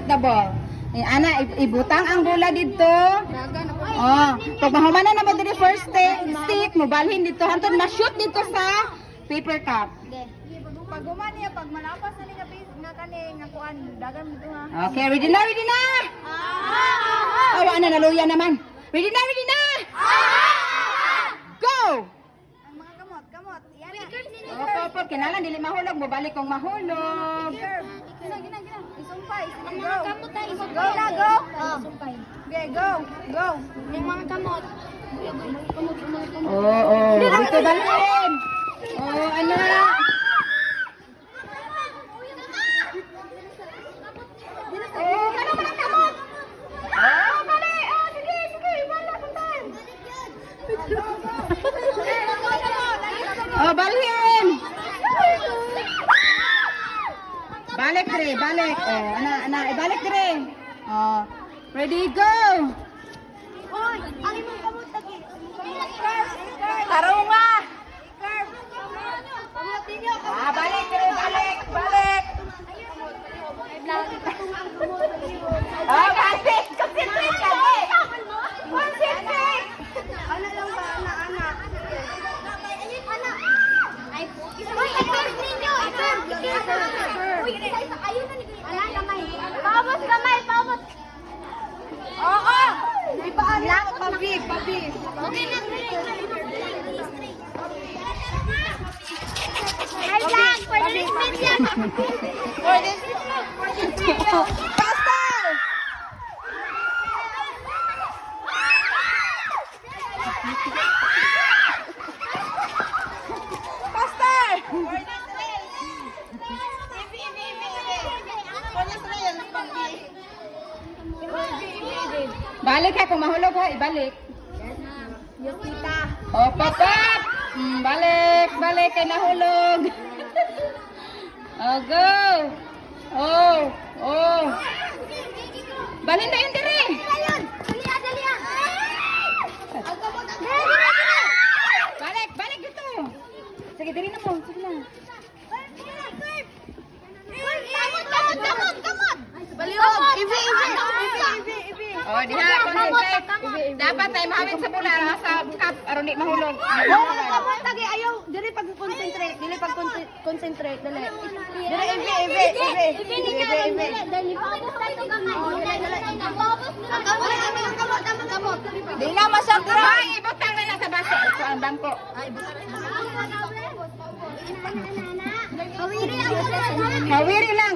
the ball. Ana, ibutang ang bola dito. Oh, pag mahumanan na mo dito first stick, mobalhin dito. Hantod ma-shoot dito sa paper cup. Pag niya, pag malapas na niya nga kani nga kuan dagan mo ha. Okay, ready na, ready na. Awa na naluya naman. Ready na, ready na. Go. Ang mga kamot. Yan na. Opo, kinalan dili mahulog, mobalik kong mahulog. Gina. Isumpay. Go. Go na, go. Okay, go. Yung mga kamot. Oo, dito balhin. Oh, ano? Oh, ano man ang kamot? Oh, bali. Oh, sige. Wala puntan. Oh, balhin. Balik dire, balik. Oh, ana, ibalik dire. Oh, ready, go. Hoy, ang imong kamot lagi. Tarunga. Kamot ninyo. Balik dire, balik. Oh, balik. Concentrate ka, eh. Concentrate. Ana lang ba, ana. Ay, uy, i-curve ninyo! I-curve! Uy, isa-isa kayo na ni Alang kamay. Paubos kamay, paubos! Oo. Ipaan na pabig. Okay na, Ay, lang! For the next minute! Faster! Balik ha, kung mahulog ha, ibalik. Yes, tita. Oh, pop! Balik kay nahulog. Oh, go! Oh. Balin na yun dire. Ayun! Dali! Balik dito. Sige, diri na mo. Sige na. Kamot! Balihog. Ibi. Oh, diha, concentrate. Dapat tayo mahawin sa bola sa cup aron di mahulog. Kamot lagi ayaw. Dili pag concentrate. Dili. Dali. Ibi. Dali, paubos tayo kamay. Kamot. Di na masakra. Ay, ibutang na lang sa baso sa bangko. Kawiri ang Hawiri lang.